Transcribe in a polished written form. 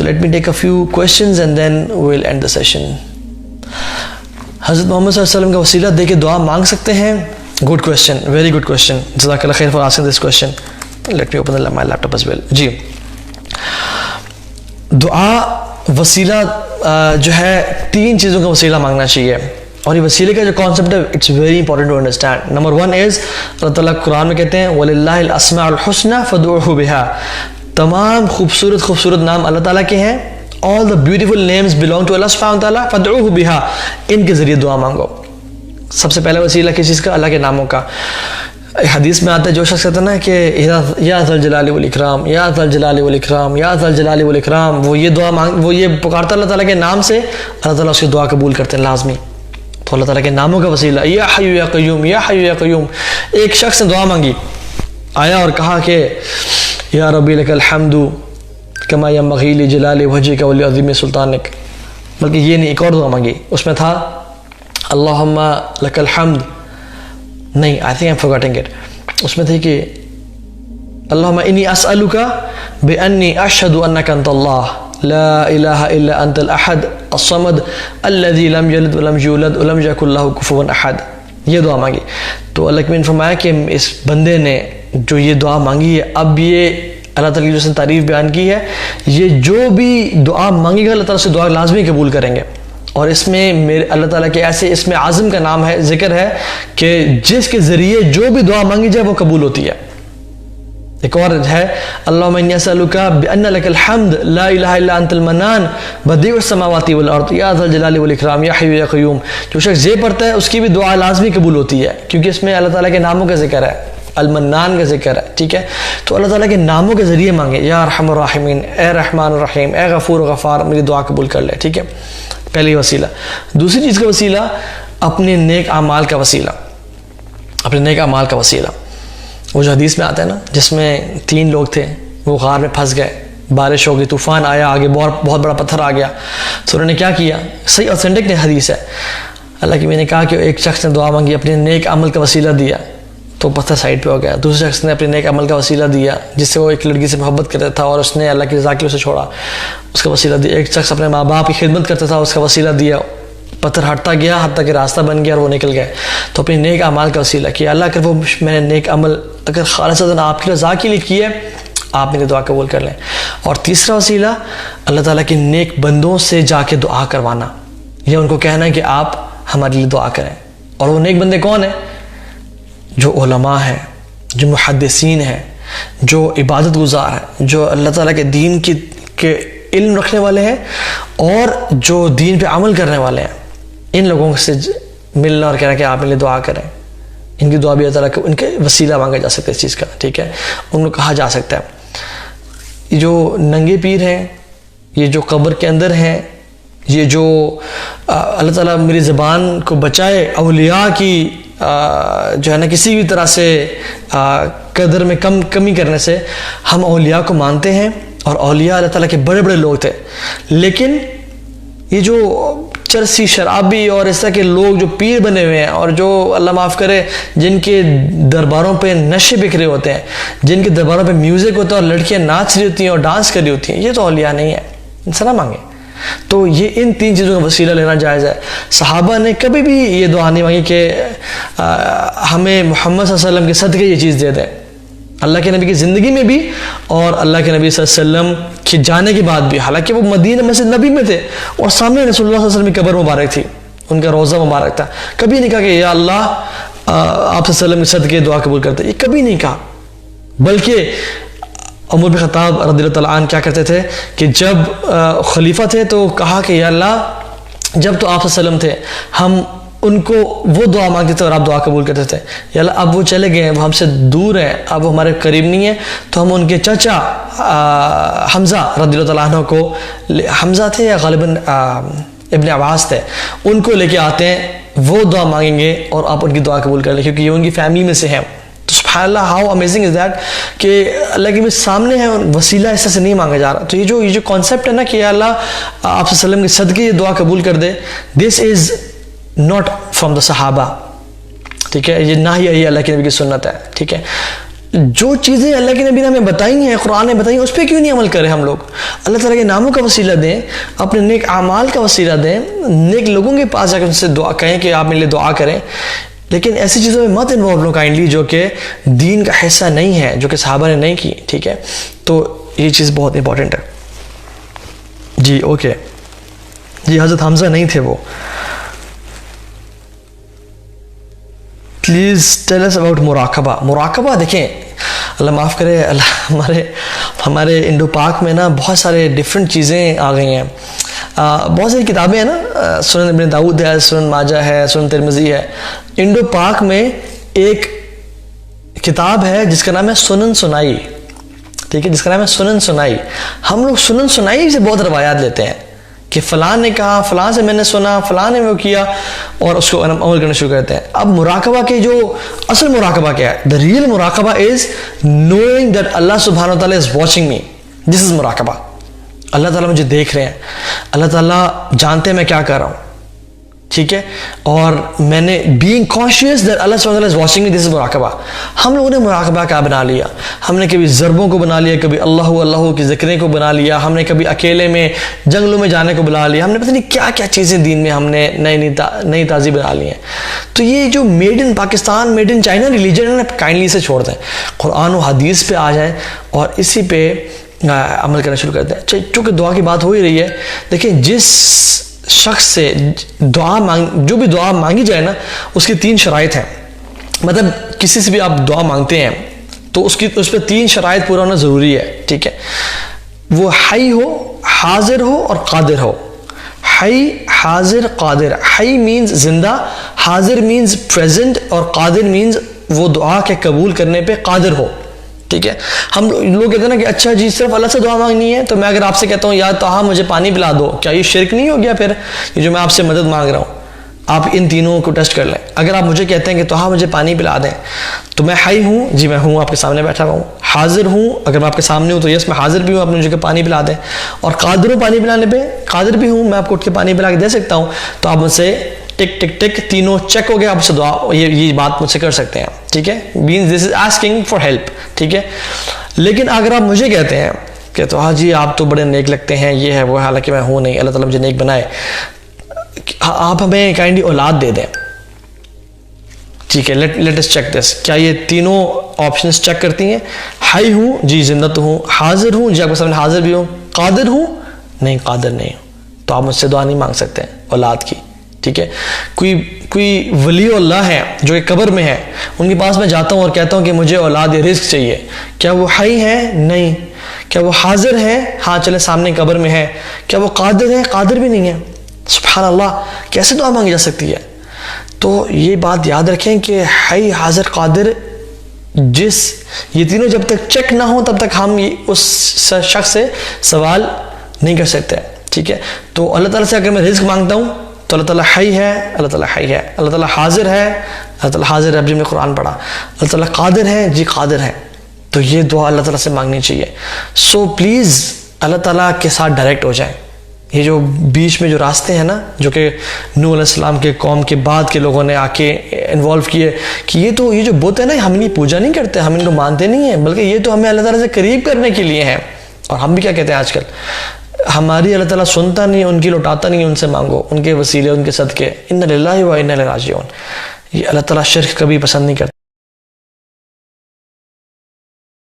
So let me take a few questions and then we'll end the session. حضرت محمد صلی اللہ علیہ وسلم کا وسیلہ دے کے دعا مانگ سکتے ہیں؟ Good question, very good question. جزاک اللہ خیر for asking this question. Let me open my laptop as well. جی, دعا وسیلہ جو ہے 3 چیزوں کا وسیلہ مانگنا چاہیے, اور یہ وسیلے کا جو کانسیپٹ ہے it's very important to understand. Number 1 is اللہ تعالیٰ قرآن میں کہتے ہیں وَلِلَّهِ الْأَسْمَاءُ الْحُسْنَى فَادْعُوهُ بِهَا. تمام خوبصورت نام اللہ تعالیٰ کے ہیں. all the beautiful names belong to Allah subhanahu wa ta'ala فَادْعُوهُ بِهَا. ان کے ذریعے دعا مانگو. سب سے پہلا وسیلہ کس چیز کا؟ اللہ کے ناموں کا. حدیث میں آتا ہے جو شخص کہتا ہے نا کہ یا ذا الجلال والاکرام یا ذا الجلال والاکرام یا ذا الجلال والاکرام, وہ یہ دعا وہ یہ پکارتا اللہ تعالیٰ کے نام سے, اللہ تعالیٰ اس کی دعا قبول کرتے ہیں لازمی. تو اللہ تعالیٰ کے ناموں کا وسیلہ یا حی یا قیوم یا حی یا قیوم. ایک شخص نے دعا مانگی, آیا اور کہا کہ یا ربی لک الحمد کما ینبغی لجلال وجهک ولعظیم سلطانک. بلکہ یہ نہیں, ایک اور دعا مانگی, اس میں تھا اللہم لک الحمد, نہیں I think I'm forgetting it. اس میں تھی کہ اللہم انی اسألک بانی اشہد انک انت اللہ لا الہ الا انت الاحد الصمد الذي لم یلد ولم یولد ولم یکن لہ کفوا احد. یہ دعا مانگی. تو اللہ نے فرمایا کہ اس بندے نے جو یہ دعا مانگی ہے, اب یہ اللہ تعالیٰ کی جو اس نے تعریف بیان کی ہے, یہ جو بھی دعا مانگے گا اللہ تعالیٰ سے دعا لازمی قبول کریں گے. اور اس میں میرے اللہ تعالیٰ کے ایسے اس میں اعظم کا نام ہے, ذکر ہے کہ جس کے ذریعے جو بھی دعا مانگی جائے وہ قبول ہوتی ہے. ایک اور ہے اللہم انی اسألک بان لک الحمد لا الہ الا انت المنان بدیع السماوات والارض یا ذا الجلال والاکرام یا حی یا قیوم. جو شخص یہ پڑھتا ہے اس کی بھی دعا لازمی قبول ہوتی ہے, کیونکہ اس میں اللہ تعالیٰ کے ناموں کا ذکر ہے, المنان کا ذکر ہے. ٹھیک ہے, تو اللہ تعالیٰ کے ناموں کے ذریعے مانگے, یا ارحم الراحمین, اے رحمان الرحیم, اے غفور غفار, میری دعا قبول کر لے. ٹھیک ہے, پہلی وسیلہ. دوسری چیز کا وسیلہ اپنے نیک اعمال کا وسیلہ, اپنے نیک اعمال کا وسیلہ. وہ جو حدیث میں آتا ہے نا جس میں 3 لوگ تھے, وہ غار میں پھنس گئے, بارش ہو گئی, طوفان آیا, آگے بہت بڑا پتھر آ گیا. تو انہوں نے کیا کیا, صحیح اوتھینٹک حدیث ہے, اللہ کی میں نے کہا کہ ایک شخص نے دعا مانگی, اپنے نیک عمل کا وسیلہ دیا تو پتھر سائڈ پہ ہو گیا. دوسرے شخص نے اپنے نیک عمل کا وسیلہ دیا جس سے وہ ایک لڑکی سے محبت کرتا تھا اور اس نے اللہ کی رضا کے لیے اسے چھوڑا, اس کا وسیلہ دیا. ایک شخص اپنے ماں باپ کی خدمت کرتا تھا, اس کا وسیلہ دیا, پتھر ہٹتا گیا حتیٰ کہ راستہ بن گیا اور وہ نکل گئے. تو اپنے نیک اعمال کا وسیلہ کیا, اللہ اگر وہ میں نے نیک عمل اگر خالصتاً آپ کی رضا کے لیے کیے, آپ میری دعا قبول کر لیں. اور تیسرا وسیلہ اللہ تعالیٰ کے نیک بندوں سے جا کے دعا کروانا, یا ان کو کہنا ہے کہ آپ ہمارے لیے دعا کریں. اور وہ نیک بندے کون ہیں؟ جو علماء ہیں, جو محدثین ہیں, جو عبادت گزار ہیں, جو اللہ تعالیٰ کے دین کے علم رکھنے والے ہیں اور جو دین پہ عمل کرنے والے ہیں. ان لوگوں سے ملنا اور کہنا کہ آپ میرے لیے دعا کریں, ان کی دعا بھی اللہ تعالیٰ کو ان کے وسیلہ مانگا جا سکتا ہے اس چیز کا. ٹھیک ہے, ان کو کہا جا سکتا ہے. یہ جو ننگے پیر ہیں, یہ جو قبر کے اندر ہیں, یہ جو اللہ تعالیٰ میری زبان کو بچائے اولیاء کی جو ہے نا کسی بھی طرح سے قدر میں کمی کرنے سے. ہم اولیاء کو مانتے ہیں اور اولیاء اللہ تعالیٰ کے بڑے بڑے لوگ تھے, لیکن یہ جو چرسی شرابی اور اس طرح کے لوگ جو پیر بنے ہوئے ہیں اور جو اللہ معاف کرے جن کے درباروں پہ نشے بکھرے ہوتے ہیں, جن کے درباروں پہ میوزک ہوتا ہے اور لڑکیاں ناچ رہی ہوتی ہیں اور ڈانس کر رہی ہوتی ہیں, یہ تو اولیاء نہیں ہے, ان سے نہ مانگیں. تو یہ ان 3 چیزوں کا وسیلہ لینا جائز ہے. صحابہ نے کبھی بھی یہ دعا نہیں مانگی کہ ہمیں محمد صلی اللہ علیہ وسلم کے صدقے یہ چیز دے دیں. اللہ کے نبی کی زندگی میں بھی اور اللہ کے نبی صلی اللہ علیہ وسلم کے جانے کے بعد بھی, حالانکہ وہ مدینہ مسجد نبی میں تھے اور سامنے رسول اللہ صلی اللہ علیہ وسلم کی قبر مبارک تھی, ان کا روضہ مبارک تھا, کبھی نہیں کہا کہ یا اللہ آپ صلی اللہ علیہ وسلم کے صدقے دعا قبول کرتے, یہ کبھی نہیں کہا. بلکہ عمر بن خطاب رضی اللہ تعالیٰ عنہ کیا کرتے تھے کہ جب خلیفہ تھے تو کہا کہ یا اللہ جب تو آپ صلی اللہ علیہ وسلم تھے ہم ان کو وہ دعا مانگتے تھے اور آپ دعا قبول کرتے تھے, یا اللہ اب وہ چلے گئے ہیں, وہ ہم سے دور ہیں, اب وہ ہمارے قریب نہیں ہیں, تو ہم ان کے چچا حمزہ رضی اللہ تعالیٰ عنہ کو, حمزہ تھے یا غالباً ابن عباس تھے, ان کو لے کے آتے ہیں, وہ دعا مانگیں گے اور آپ ان کی دعا قبول کر لیں کیونکہ یہ ان کی فیملی میں سے ہیں. تو سبحان اللہ ہاؤ امیزنگ از دیٹ کہ اللہ کے بھی سامنے ہے اور وسیلہ اس سے نہیں مانگا جا رہا. تو یہ جو کانسیپٹ ہے نا کہ یا اللہ آپ صلی اللہ علیہ وسلم کے صدقے یہ دعا قبول کر دے, دس از ناٹ فرام دا صحابہ. ٹھیک ہے, یہ نہ ہی اللہ کے نبی کی سنت ہے. ٹھیک ہے, جو چیزیں اللہ کے نبی نے ہمیں بتائی ہیں، قرآن نے بتائی ہیں، اس پہ کیوں نہیں عمل کریں ہم لوگ؟ اللہ تعالیٰ کے ناموں کا وسیلہ دیں، اپنے نیک اعمال کا وسیلہ دیں، نیک لوگوں کے پاس جا کے ان سے دعا کہیں کہ آپ میرے لیے دعا کریں، لیکن ایسی چیزوں میں مت انوالو لو کائنڈلی جو کہ دین کا حصہ نہیں ہے، جو کہ صحابہ نے نہیں کی. ٹھیک ہے، تو یہ چیز بہت امپورٹنٹ ہے. جی اوکے، جی حضرت حمزہ نہیں تھے وہ. پلیز ٹیل اس اباؤٹ مراقبہ. مراقبہ دیکھیں، اللہ معاف کرے، اللہ ہمارے انڈو پاک میں نا بہت سارے ڈفرینٹ چیزیں آ گئی ہیں. بہت ساری کتابیں ہیں نا، سنن ابن داؤد ہے، سنن ماجہ ہے، سنن ترمذی ہے. انڈو پاک میں ایک کتاب ہے جس کا نام ہے سنن سنائی. ٹھیک ہے، جس کا نام ہے سنن سنائی. ہم لوگ سنن سنائی سے بہت روایات لیتے ہیں کہ فلاں نے کہا، فلاں سے میں نے سنا، فلاں نے وہ کیا، اور اس کو عمل کرنا شروع کرتے ہیں. اب مراقبہ کے جو اصل مراقبہ کیا ہے؟ دا ریئل مراقبہ از نوئنگ دیٹ اللہ سبحانہ وتعالیٰ از واچنگ می. دس از مراقبہ. اللہ تعالیٰ مجھے دیکھ رہے ہیں، اللہ تعالیٰ جانتے ہیں میں کیا کر رہا ہوں. ٹھیک ہے، اور میں نے بینگ کانشیس دیٹ اللہ سبحانہ وتعالیٰ از واچنگ می، دس از مراقبہ. ہم لوگوں نے مراقبہ کیا بنا لیا؟ ہم نے کبھی ضربوں کو بنا لیا، کبھی اللہ اللہ کی ذکریں کو بنا لیا، ہم نے کبھی اکیلے میں جنگلوں میں جانے کو بلا لیا، ہم نے پتہ نہیں کیا کیا چیزیں دین میں ہم نے نئی تازی بنا لی ہیں. تو یہ جو made in Pakistan, made in China religion ہے، کائنڈلی سے چھوڑ دیں، قرآن و حدیث پہ آ جائیں اور اسی پہ عمل کرنا شروع کرتے ہیں. چونکہ دعا کی بات ہو ہی رہی ہے، دیکھیں جس شخص سے جو بھی دعا مانگی جائے نا، اس کی 3 شرائط ہیں. مطلب کسی سے بھی آپ دعا مانگتے ہیں تو اس پہ 3 شرائط پورا ہونا ضروری ہے. ٹھیک ہے، وہ حی ہو، حاضر ہو اور قادر ہو. حی، حاضر، قادر. حی مینز زندہ، حاضر مینز پریزنٹ، اور قادر مینز وہ دعا کے قبول کرنے پہ قادر ہو. ٹھیک ہے، ہم لوگ کہتے ہیں نا کہ اچھا جی صرف اللہ سے دعا مانگنی ہے، تو میں اگر آپ سے کہتا ہوں یا طٰہٰ مجھے پانی پلا دو، کیا یہ شرک نہیں ہو گیا؟ پھر یہ جو میں آپ سے مدد مانگ رہا ہوں، آپ ان تینوں کو ٹیسٹ کر لیں. اگر آپ مجھے کہتے ہیں کہ طٰہٰ مجھے پانی پلا دیں، تو میں حی ہوں، جی میں ہوں، آپ کے سامنے بیٹھا ہوا ہوں. حاضر ہوں، اگر میں آپ کے سامنے ہوں تو یس میں حاضر بھی ہوں، آپ مجھے پانی پلا دیں. اور قادر ہوں، پانی پلانے پہ قادر بھی ہوں، میں آپ کو اٹھ کے پانی پلا کے دے سکتا ہوں. تو آپ مجھ سے ٹک ٹک ٹک تینوں چیک ہو گیا، آپ سے دعا یہ بات مجھ سے کر سکتے ہیں. ٹھیک ہے، means this is asking for help. ٹھیک ہے، لیکن اگر آپ مجھے کہتے ہیں کہ تو ہاں جی آپ تو بڑے نیک لگتے ہیں، یہ ہے وہ، حالانکہ میں ہوں نہیں، اللہ تعالیٰ مجھے نیک بنائے، آپ ہمیں کائنڈلی اولاد دے دیں. ٹھیک ہے، لیٹ اس چیک دس. کیا یہ تینوں آپشنز چیک کرتی ہیں؟ حی ہوں، جی زندہ تو ہوں. حاضر ہوں، جی آپ کے سامنے حاضر بھی ہوں. قادر ہوں، نہیں قادر نہیں ہوں. تو آپ مجھ سے دعا نہیں مانگ سکتے اولاد کی. ٹھیک ہے، کوئی ولی اللہ ہے جو کہ قبر میں ہے، ان کے پاس میں جاتا ہوں اور کہتا ہوں کہ مجھے اولاد یا رزق چاہیے، کیا وہ حی ہے؟ نہیں. کیا وہ حاضر ہے؟ ہاں چلے سامنے قبر میں ہے. کیا وہ قادر ہے؟ قادر بھی نہیں ہے. سبحان اللہ، کیسے دعا مانگی جا سکتی ہے؟ تو یہ بات یاد رکھیں کہ حی، حاضر، قادر، یہ تینوں جب تک چیک نہ ہوں تب تک ہم اس شخص سے سوال نہیں کر سکتے. ٹھیک ہے، تو اللہ تعالیٰ سے اگر میں رزق مانگتا ہوں تو اللہ تعالیٰ حی ہے، اللہ تعالیٰ حی ہے. اللہ تعالیٰ حاضر ہے، اللہ تعالیٰ حاضر ہے، اب جب نے قرآن پڑھا. اللہ تعالیٰ قادر ہے، جی قادر ہے. تو یہ دعا اللہ تعالیٰ سے مانگنی چاہیے. سو پلیز اللہ تعالیٰ کے ساتھ ڈائریکٹ ہو جائیں. یہ جو بیچ میں جو راستے ہیں نا، جو کہ نوح علیہ السلام کے قوم کے بعد کے لوگوں نے آ کے انوالو کیے کہ یہ جو بت ہے نا، ہم ان کی پوجا نہیں کرتے، ہم ان کو مانتے نہیں ہیں، بلکہ یہ تو ہمیں اللہ تعالیٰ سے قریب کرنے کے لیے ہیں. اور ہم بھی کیا کہتے ہیں آج کل، ہماری اللہ تعالیٰ سنتا نہیں، ان کی لوٹاتا نہیں، ان سے مانگو، ان کے وسیلے، ان کے صدقے. ان للہ و انا الیہ راجعون. یہ اللہ تعالیٰ شرک کبھی پسند نہیں کرتا.